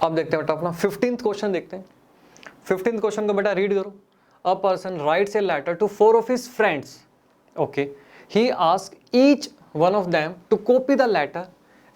अब देखते हैं बेटा अपना 15th क्वेश्चन देखते हैं। 15th क्वेश्चन को बेटा रीड करो। A person writes a letter to 4 of his friends. Okay. He asks each one of them to copy the letter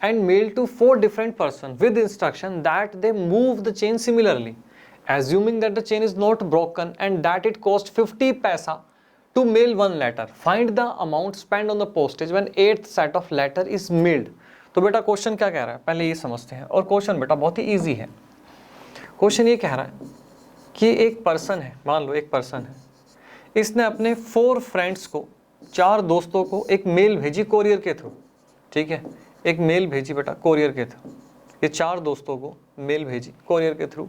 and mail to 4 different persons with instruction that they move the chain similarly, assuming that the chain is not broken and that it cost 50 paisa to mail one letter. Find the amount spent on the postage when 8th set of letter is mailed. तो बेटा question क्या कह रहा है पहले ये समझते हैं। और क्वेश्चन बेटा बहुत ही ईजी है। क्वेश्चन ये कह रहा है कि एक पर्सन है, मान लो एक पर्सन है, इसने अपने 4 फ्रेंड्स को, 4 दोस्तों को एक मेल भेजी कोरियर के थ्रू। ठीक है, एक मेल भेजी बेटा कोरियर के थ्रू। ये 4 दोस्तों को मेल भेजी कोरियर के थ्रू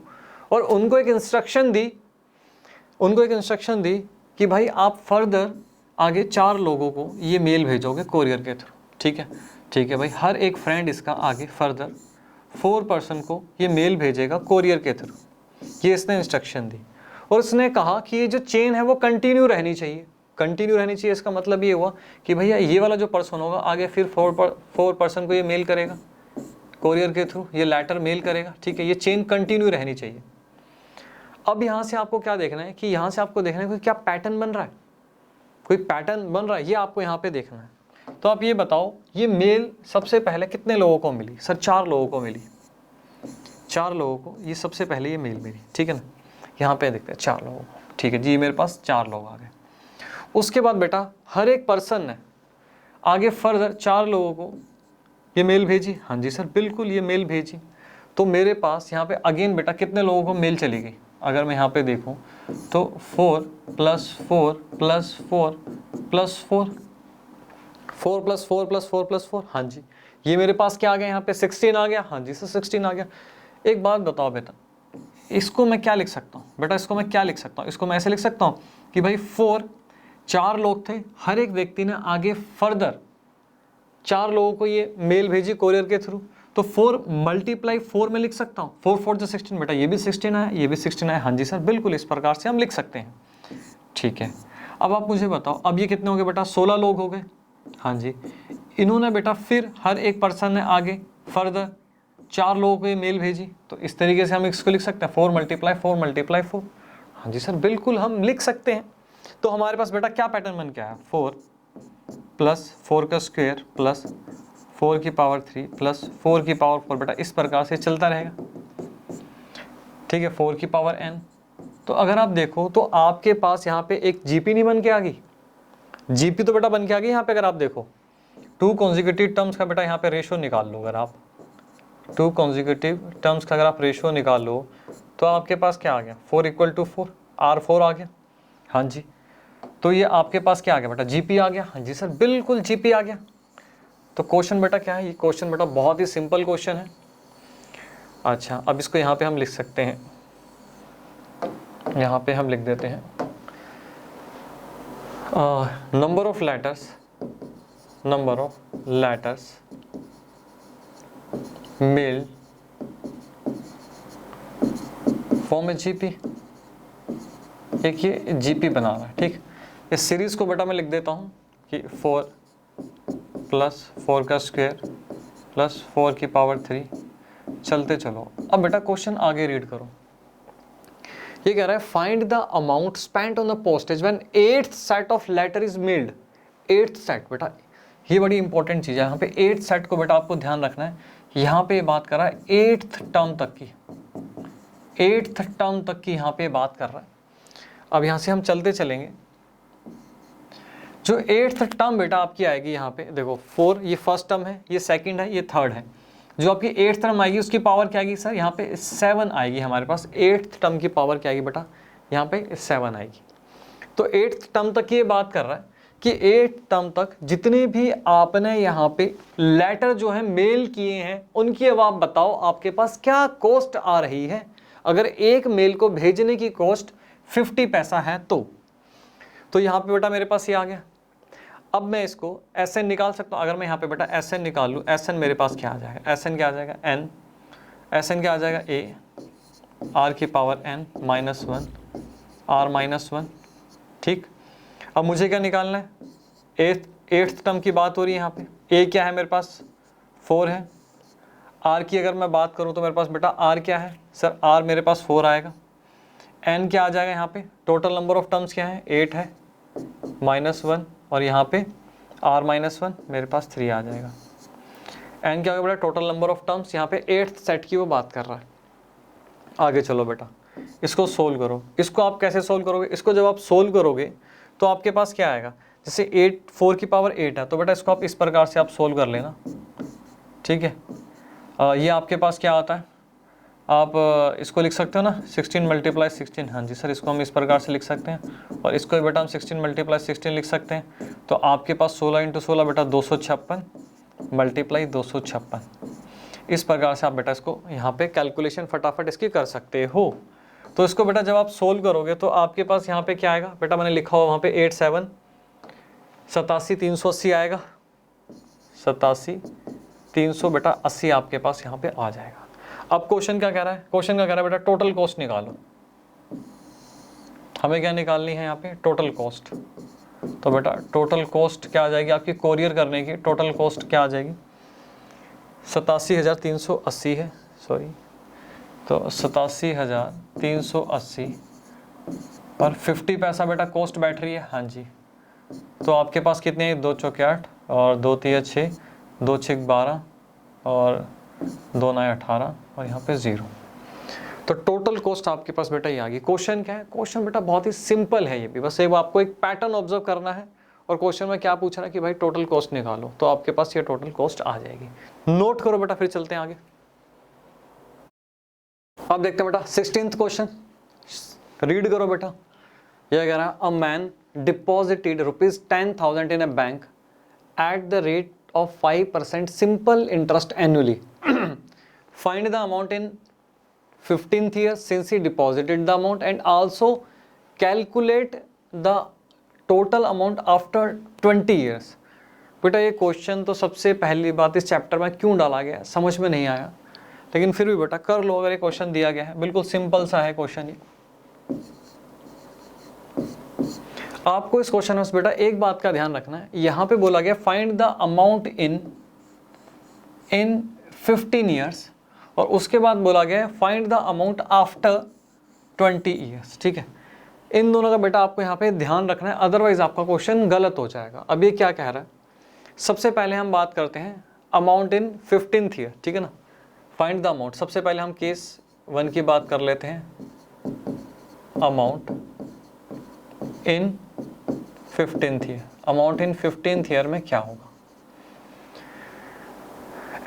और उनको एक इंस्ट्रक्शन दी कि भाई आप फर्दर आगे 4 लोगों को ये मेल भेजोगे कोरियर के थ्रू। ठीक है भाई, हर एक फ्रेंड इसका आगे फर्दर 4 पर्सन को ये मेल भेजेगा कोरियर के थ्रू। ये इसने इंस्ट्रक्शन दी और उसने कहा कि ये जो चेन है वो कंटिन्यू रहनी चाहिए। कंटिन्यू रहनी चाहिए इसका मतलब ये हुआ कि भैया ये वाला जो पर्सन होगा आगे फिर 4 पर्सन को ये मेल करेगा कोरियर के थ्रू, ये लेटर मेल करेगा। ठीक है, ये चेन कंटिन्यू रहनी चाहिए। अब यहाँ से आपको क्या देखना है कि यहाँ से आपको देखना है कि क्या पैटर्न बन रहा है, कोई पैटर्न बन रहा है, ये आपको यहाँ पे देखना है। तो आप ये बताओ, ये मेल सबसे पहले कितने लोगों को मिली? सर 4 लोगों को मिली। 4 लोगों को ये सबसे पहले ये मेल मिली। ठीक है ना, यहाँ पे देखते हैं 4 लोगों को। ठीक है जी, मेरे पास 4 लोग आ गए। उसके बाद बेटा हर एक पर्सन ने आगे फर्दर 4 लोगों को ये मेल भेजी। हाँ जी सर बिल्कुल, ये मेल भेजी। तो मेरे पास यहाँ पे अगेन बेटा कितने लोगों को मेल चली गई? अगर मैं यहाँ पे देखूँ तो 4 + 4 + 4 + 4 4 + 4 + 4 + 4। हाँ जी, ये मेरे पास क्या आ गया? यहाँ पे 16 आ गया। हाँ जी सर 16 आ गया। एक बात बताओ बेटा, इसको मैं क्या लिख सकता हूँ? बेटा इसको मैं क्या लिख सकता हूँ? इसको मैं ऐसे लिख सकता हूँ कि भाई 4 लोग थे, हर एक व्यक्ति ने आगे फर्दर 4 लोगों को ये मेल भेजी कोरियर के थ्रू। तो 4 × 4 में लिख सकता हूँ। 4 × 4 = 16। बेटा ये भी 16 आया, ये भी 16 आया। हाँ जी सर बिल्कुल, इस प्रकार से हम लिख सकते हैं। ठीक है, अब आप मुझे बताओ, अब ये कितने हो गए बेटा? 16 लोग हो गए। हाँ जी, इन्होंने बेटा फिर हर एक पर्सन ने आगे फर्दर 4 लोगों को ये मेल भेजी। तो इस तरीके से हम इसको लिख सकते हैं 4 × 4 × 4। हाँ जी सर बिल्कुल हम लिख सकते हैं। तो हमारे पास बेटा क्या पैटर्न बन के आया? 4 + 4 का स्क्वायर + 4 की पावर 3 + 4 की पावर 4। बेटा इस प्रकार से चलता रहेगा। ठीक है, 4 की पावर n। तो अगर आप देखो तो आपके पास यहाँ पे एक जीपी नहीं बन के आ गई? जीपी तो बेटा बन के आ गई यहाँ पे। अगर आप देखो 2 कॉन्जिक्यूटिव टर्म्स का बेटा यहाँ पे रेशो निकाल लो। अगर आप 2 कॉन्जिक्यूटिव टर्म्स का अगर आप रेशो निकाल लो तो आपके पास क्या आ गया? 4 = 4, R4 आ गया। हाँ जी, तो ये आपके पास क्या आ गया बेटा? जीपी आ गया। हाँ जी सर बिल्कुल जीपी आ गया। तो क्वेश्चन बेटा क्या है? ये क्वेश्चन बेटा बहुत ही सिंपल क्वेश्चन है। अच्छा, अब इसको यहाँ पे हम लिख सकते हैं, यहाँ पे हम लिख देते हैं number of letters mail form में जीपी। एक ये जीपी बना रहा है। ठीक, इस सीरीज को बेटा मैं लिख देता हूँ कि 4 + 4 का स्क्वायर + 4 की पावर 3। चलते चलो। अब बेटा क्वेश्चन आगे रीड करो। ये कह रहा है find the amount spent on the postage when 8th set of letter is mailed. 8th set बेटा ये बड़ी इंपॉर्टेंट चीज़ है। यहाँ पे 8th सेट को बेटा आपको ध्यान रखना है। यहाँ पे बात कर रहा है 8th टर्म तक की, 8th टर्म तक की यहाँ पे बात कर रहा है। अब यहाँ से हम चलते चलेंगे। जो 8th टर्म बेटा आपकी आएगी यहाँ पे देखो 4, ये फर्स्ट टर्म है, ये सेकंड है, ये थर्ड है। जो आपकी 8th टर्म आएगी उसकी पावर क्या आएगी सर? यहाँ पे 7 आएगी हमारे पास। 8th टर्म की पावर क्या आएगी बेटा? यहाँ पे 7 आएगी। तो 8th टर्म तक ये बात कर रहा है कि 8th टर्म तक जितने भी आपने यहाँ पे लेटर जो है मेल किए हैं उनकी अब आप बताओ आपके पास क्या कॉस्ट आ रही है। अगर एक मेल को भेजने की कॉस्ट 50 पैसा है तो यहाँ पे बेटा मेरे पास ये आ गया। अब मैं इसको SN निकाल सकता हूँ। अगर मैं यहाँ पे बेटा SN निकाल लूँ, SN मेरे पास क्या आ जाएगा? SN क्या आ जाएगा? N। SN क्या आ जाएगा? A R की पावर N -1 R -1। ठीक, अब मुझे क्या निकालना है? 8th टर्म की बात हो रही है यहाँ पे। A क्या है मेरे पास? 4 है। आर की अगर मैं बात करूँ तो मेरे पास बेटा आर क्या है सर, आर मेरे पास 4 आएगा। एन क्या आ जाएगा यहाँ पे, टोटल नंबर ऑफ टर्म्स क्या है 8 है, -1, और यहाँ पे r -1 मेरे पास 3 आ जाएगा। एन क्या होगा बेटा, टोटल नंबर ऑफ टर्म्स, यहाँ पे 8th सेट की वो बात कर रहा है। आगे चलो बेटा, इसको सोल्व करो। इसको आप कैसे सोल्व करोगे, इसको जब आप सोल्व करोगे तो आपके पास क्या आएगा, जैसे 4 की पावर 8 है, तो बेटा इसको आप इस प्रकार से आप सोल्व कर लेना, ठीक है। ये आपके पास क्या आता है, आप इसको लिख सकते हो ना 16 × 16, हाँ जी सर, इसको हम इस प्रकार से लिख सकते हैं, और इसको बेटा हम 16 × 16 लिख सकते हैं। तो आपके पास 16 × 16 बेटा 256 × 256, इस प्रकार से आप बेटा इसको यहाँ पे कैलकुलेशन फटाफट इसकी कर सकते हो। तो इसको बेटा जब आप सोल्व करोगे तो आपके पास यहाँ पे क्या आएगा बेटा, मैंने लिखा हुआ वहाँ पे 8 7 87 380 आएगा, 87 300 बेटा 80 आपके पास यहाँ पे आ जाएगा। अब क्वेश्चन क्या कह रहा है, क्वेश्चन क्या कह रहा है बेटा, टोटल कॉस्ट निकालो। हमें क्या निकालनी है यहाँ पे, टोटल कॉस्ट। तो बेटा टोटल कॉस्ट क्या आ जाएगी आपकी, कोरियर करने की टोटल कॉस्ट क्या आ जाएगी, 87,380 है, सॉरी, तो 87,380 पर 50 पैसा बेटा कॉस्ट बैठ रही है, हाँ जी। तो आपके पास कितने हैं, 2 चौके 8 और 2 तिया 6, 2 6 12 और 2 9 18 और यहाँ पे 0। तो टोटल कॉस्ट आपके पास बेटा ये आ गई। क्वेश्चन क्या है, क्वेश्चन बेटा बहुत ही सिंपल है, ये भी बस एक आपको एक पैटर्न ऑब्जर्व करना है, और क्वेश्चन में क्या पूछ रहा है कि भाई टोटल कॉस्ट निकालो, तो आपके पास ये टोटल कॉस्ट आ जाएगी। नोट करो बेटा, फिर चलते हैं आगे। अब देखते हैं बेटा 16th क्वेश्चन, रीड करो बेटा। यह कह रहा है, a man deposited ₹10,000 in a bank at the rate of 5% simple interest annually. Find the amount in 15th year since he deposited the amount and also calculate the total amount after 20 years। बेटा ये question तो सबसे पहली बात इस chapter में क्यों डाला गया समझ में नहीं आया, लेकिन फिर भी बेटा कर लो, अगर ये क्वेश्चन दिया गया है बिल्कुल सिंपल सा है क्वेश्चन ये। आपको इस क्वेश्चन में बेटा एक बात का ध्यान रखना है, यहाँ पे बोला गया find the amount in 15 years, और उसके बाद बोला गया find the amount after 20 years, ठीक है। इन दोनों का बेटा आपको यहाँ पे ध्यान रखना है, अदरवाइज आपका क्वेश्चन गलत हो जाएगा। अब ये क्या कह रहा है, सबसे पहले हम बात करते हैं अमाउंट इन 15th year, ठीक है ना। फाइंड द अमाउंट, सबसे पहले हम केस 1 की बात कर लेते हैं, amount in 15th year। Amount in 15th year में क्या होगा,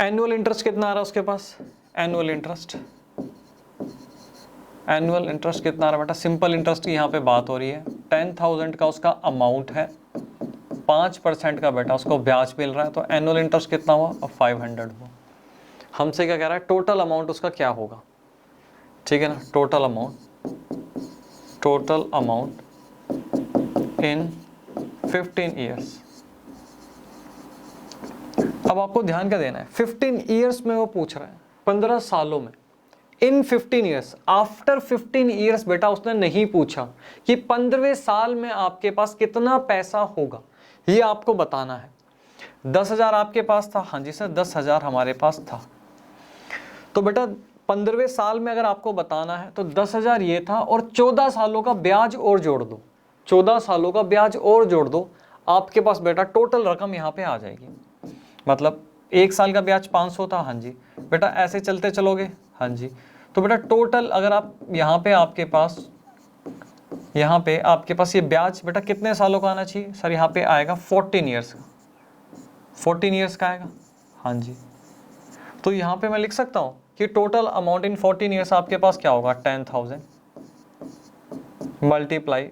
एनुअल इंटरेस्ट कितना आ रहा है उसके पास, एनुअल इंटरेस्ट कितना आ रहा है बेटा, सिंपल इंटरेस्ट की यहाँ पे बात हो रही है। 10,000 का उसका अमाउंट है, 5% का बेटा उसको ब्याज मिल रहा है, तो एनुअल इंटरेस्ट कितना हुआ, 500 हुआ। हमसे क्या कह रहा है, टोटल अमाउंट उसका क्या होगा, ठीक है ना, टोटल अमाउंट इन 15 years। अब आपको ध्यान क्या देना है, 15 years में वो पूछ रहा है, 15 सालों में, इन 15 years, आफ्टर 15 years बेटा उसने नहीं पूछा कि 15वें साल में आपके पास कितना पैसा होगा, ये आपको बताना है। 10,000 आपके पास था, हाँ जी सर 10,000 हमारे पास था, तो बेटा 15वें साल में अगर आपको बताना है तो 10,000 ये था, और 14 सालों का ब्याज और जोड़ दो, 14 सालों का ब्याज और जोड़ दो, आपके पास बेटा टोटल रकम यहाँ पे आ जाएगी। मतलब एक साल का ब्याज 500 था, हाँ जी बेटा ऐसे चलते चलोगे, हाँ जी, तो बेटा टोटल अगर आप यहाँ पे आपके पास ये ब्याज बेटा कितने सालों का आना चाहिए सर, यहाँ पे आएगा 14 years का, 14 years का आएगा, हाँ जी। तो यहाँ पे मैं लिख सकता हूँ कि टोटल अमाउंट इन 14 years आपके पास क्या होगा, 10,000 मल्टीप्लाई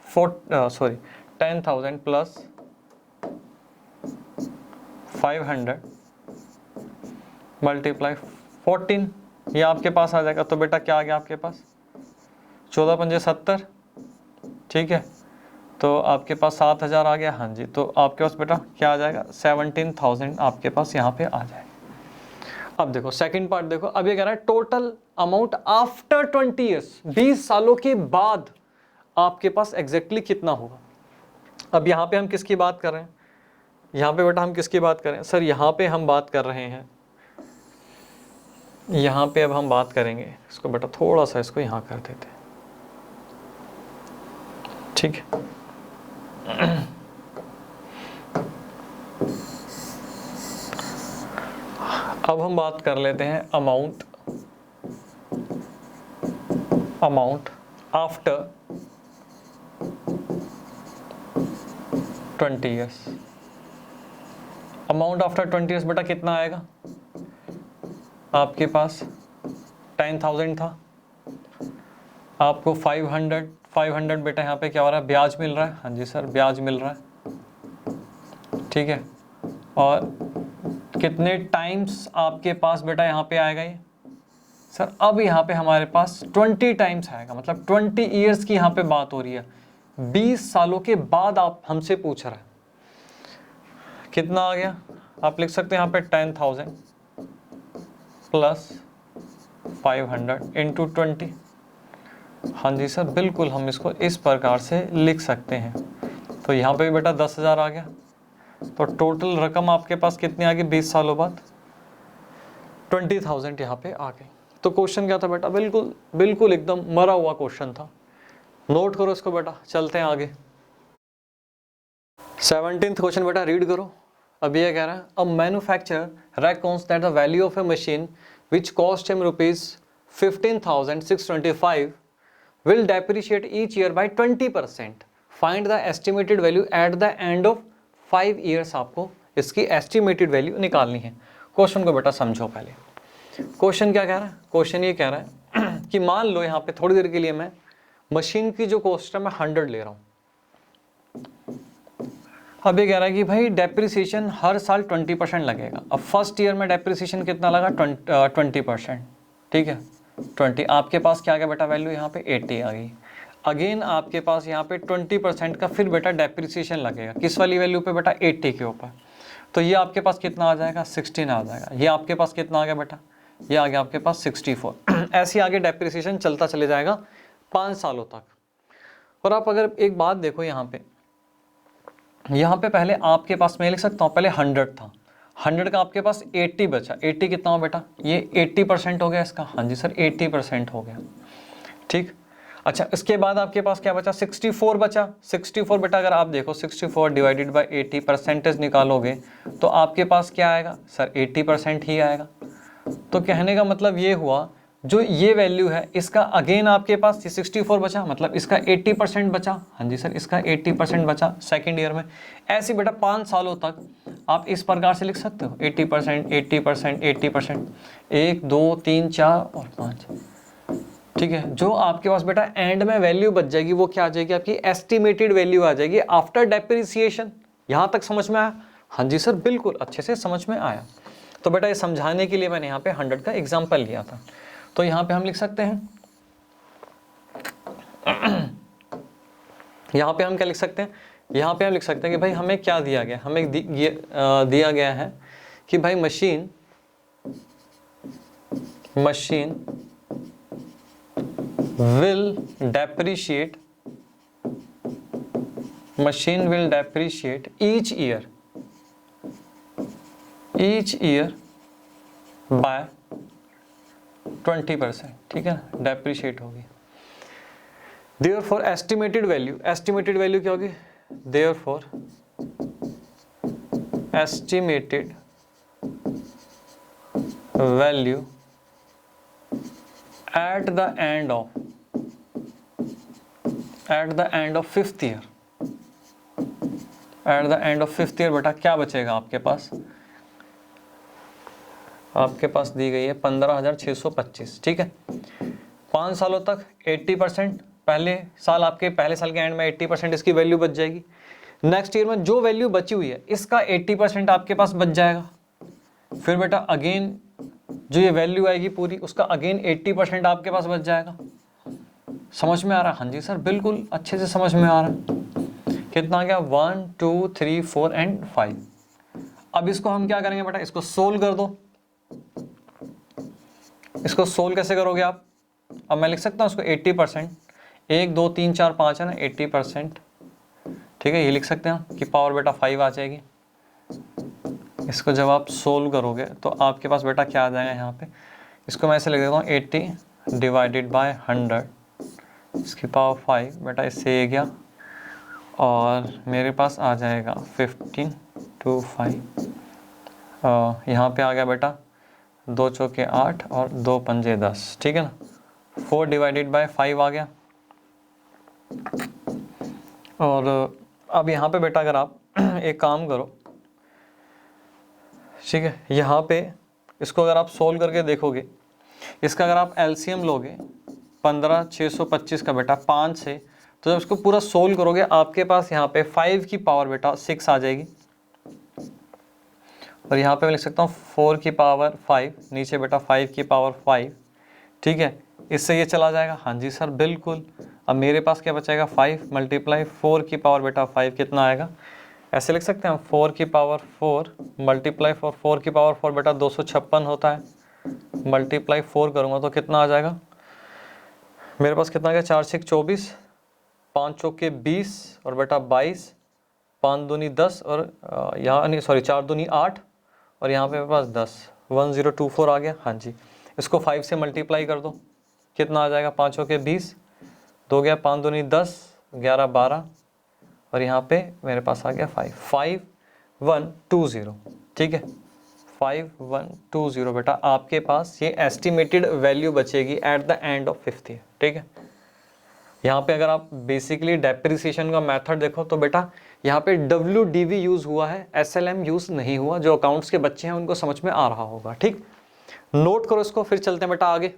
10,000 प्लस 500 मल्टीप्लाई 14, ये आपके पास आ जाएगा। तो बेटा क्या आ गया आपके पास, 14 पंजे 70, ठीक है, तो आपके पास 7,000 आ गया, हाँ जी। तो आपके पास बेटा क्या आ जाएगा, 17,000 आपके पास यहाँ पे आ जाएगा। अब देखो सेकंड पार्ट देखो, अब ये कह रहा है टोटल अमाउंट आफ्टर 20 years, 20 सालों के बाद आपके पास एग्जैक्टली कितना होगा। अब यहाँ पे हम किसकी बात कर रहे हैं, यहाँ पे बेटा हम किसकी बात कर रहे हैं सर, यहाँ पे हम बात कर रहे हैं यहाँ पे अब हम बात करेंगे इसको बेटा, थोड़ा सा इसको यहाँ कर देते हैं, ठीक है। अब हम बात कर लेते हैं amount after 20 years. Amount after 20 years बेटा कितना आएगा, आपके पास 10,000 था, आपको 500 बेटा यहाँ पे क्या हो रहा है, ब्याज मिल रहा है। हाँ जी सर, ब्याज मिल रहा है, ठीक है। और कितने टाइम्स आपके पास बेटा यहाँ पे आएगा ये सर, अब यहाँ पे हमारे पास 20 टाइम्स आएगा, मतलब 20 ईयर्स की यहाँ पे बात हो रही है। 20 सालों के बाद आप हमसे पूछ रहा है कितना आ गया, आप लिख सकते हैं यहाँ पे 10,000 प्लस 500 इंटू 20। हाँ जी सर बिल्कुल, हम इसको इस प्रकार से लिख सकते हैं। तो यहाँ पे भी बेटा 10,000 आ गया, तो टोटल रकम आपके पास कितनी आ गई 20 सालों बाद, 20,000 यहाँ पे आ गई। तो क्वेश्चन क्या था बेटा, बिल्कुल एकदम मरा हुआ क्वेश्चन था। नोट करो इसको बेटा, चलते हैं आगे। 17th क्वेश्चन बेटा रीड करो। अब ये कह रहा है, a manufacturer reckons that the value of a machine which cost him ₹15,625 will depreciate each year by 20%. Find the estimated value at the end of 5 years। आपको इसकी एस्टिमेटेड वैल्यू निकालनी है। क्वेश्चन को बेटा समझो पहले। क्वेश्चन क्या कह रहा है, क्वेश्चन ये कह रहा है कि मान लो यहाँ पे थोड़ी देर के लिए मैं मशीन की जो कॉस्ट है मैं 100 ले रहा हूँ। अब ये कह रहा है कि भाई डेप्रिसिएशन हर साल 20% लगेगा। अब फर्स्ट ईयर में डेप्रिसिएशन कितना लगा, 20%, ठीक है। 20 आपके पास क्या आ गया बेटा वैल्यू, यहाँ पे 80 आ गई। अगेन आपके पास यहाँ पे 20% का फिर बेटा डेप्रिसिएशन लगेगा, किस वाली वैल्यू पे बेटा, 80 के ऊपर। तो ये आपके पास कितना आ जाएगा, 16 आ जाएगा। ये आपके पास कितना आ गया बेटा, ये आ गया आपके पास 64। ऐसे आगे डेप्रिसिएशन चलता चले जाएगा 5 सालों तक। और आप अगर एक बात देखो यहाँ पे पहले आपके पास मैं लिख सकता हूँ, पहले 100 था, 100 का आपके पास 80 बचा। 80 कितना हो बेटा, ये 80% हो गया इसका। हाँ जी सर 80% हो गया, ठीक। अच्छा इसके बाद आपके पास क्या बचा, 64 बचा। 64 बेटा अगर आप देखो 64 डिवाइडेड बाई 80 परसेंटेज निकालोगे तो आपके पास क्या आएगा सर, 80% ही आएगा। तो कहने का मतलब ये हुआ, जो ये वैल्यू है इसका अगेन आपके पास ये 64 बचा, मतलब इसका 80% बचा। हाँ जी सर इसका 80% बचा सेकेंड ईयर में। ऐसे बेटा 5 सालों तक आप इस प्रकार से लिख सकते हो, 80%, 80%, 80%, 1, 2, 3, 4 और 5, ठीक है। जो आपके पास बेटा एंड में वैल्यू बच जाएगी वो क्या आ जाएगी, आपकी एस्टिमेटेड वैल्यू आ जाएगी आफ्टर डेप्रिसिएशन। यहाँ तक समझ में आया? हाँ जी सर बिल्कुल अच्छे से समझ में आया। तो बेटा ये समझाने के लिए मैंने यहाँ पे 100 का एग्जाम्पल लिया था। तो यहाँ पे हम लिख सकते हैं, यहाँ पे हम क्या लिख सकते हैं, यहाँ पे हम लिख सकते हैं कि भाई हमें क्या दिया गया, हमें दिया गया है कि भाई machine will depreciate each year by 20%, ठीक है ना, डेप्रिशिएट होगी। Therefore estimated value क्या होगी, Therefore estimated value at the end of 5th year, बेटा क्या बचेगा आपके पास, आपके पास दी गई है 15,625, ठीक है। 5 सालों तक 80%, पहले साल के एंड में 80% इसकी वैल्यू बच जाएगी। नेक्स्ट ईयर में जो वैल्यू बची हुई है इसका 80% आपके पास बच जाएगा। फिर बेटा अगेन जो ये वैल्यू आएगी पूरी, उसका अगेन 80% आपके पास बच जाएगा। समझ में आ रहा है? हाँ जी सर बिल्कुल अच्छे से समझ में आ रहा है। कितना आ गया, 1, 2, 3, 4 एंड 5। अब इसको हम क्या करेंगे बेटा, इसको सोल्व कर दो। इसको सोल्व कैसे करोगे आप, अब मैं लिख सकता हूँ इसको 80%, 1, 2, 3, 4, 5 है ना, 80%, ठीक है। ये लिख सकते हैं कि पावर बेटा 5 आ जाएगी। इसको जब आप सोल्व करोगे तो आपके पास बेटा क्या आ जाएगा यहाँ पे, इसको मैं ऐसे लिख देता हूँ 80 डिवाइडेड बाय 100 इसकी पावर 5 बेटा, इससे ये गया और मेरे पास आ जाएगा 15 to 5। यहाँ पे आ गया बेटा 2 चौके 8 और 2 पंजे 10, ठीक है ना। 4 डिवाइडेड बाय 5 आ गया। और अब यहाँ पे बेटा अगर आप एक काम करो, ठीक है, यहाँ पे इसको अगर आप सोल्व करके देखोगे, इसका अगर आप एलसीएम लोगे 15,625 का बेटा 5 से, तो जब इसको पूरा सोल्व करोगे आपके पास यहाँ पे 5 की पावर बेटा 6 आ जाएगी। और यहाँ पे मैं लिख सकता हूँ 4 की पावर 5, नीचे बेटा 5 की पावर 5, ठीक है। इससे ये चला जाएगा, हाँ जी सर बिल्कुल। अब मेरे पास क्या बचेगा 5 मल्टीप्लाई 4 की पावर बेटा 5 कितना आएगा, ऐसे लिख सकते हैं 4 की पावर 4 मल्टीप्लाई 4 की पावर 4 बेटा 256 होता है, मल्टीप्लाई 4 करूँगा तो कितना आ जाएगा मेरे पास, कितना आ गया 4 6 24, 5 चौके 20 और बेटा 22, 5 दूनी 10 और यहाँ नहीं सॉरी 4 दूनी 8 और यहाँ पे मेरे पास 10, 1024 आ गया। हाँ जी, इसको 5 से मल्टीप्लाई कर दो, कितना आ जाएगा 5 चौके 20, 2 गया 5 दूनी 10, 11 12 और यहाँ पे मेरे पास आ गया 5120, ठीक है 5120 बेटा आपके पास ये एस्टिमेटेड वैल्यू बचेगी at the end of 5th year, ठीक है। यहाँ पे अगर आप बेसिकली डेप्रिसिएशन का मेथड देखो तो बेटा यहाँ पे WDV यूज़ हुआ है, SLM यूज़ नहीं हुआ। जो अकाउंट्स के बच्चे हैं उनको समझ में आ रहा होगा, ठीक। नोट करो इसको, फिर चलते हैं बेटा आगे।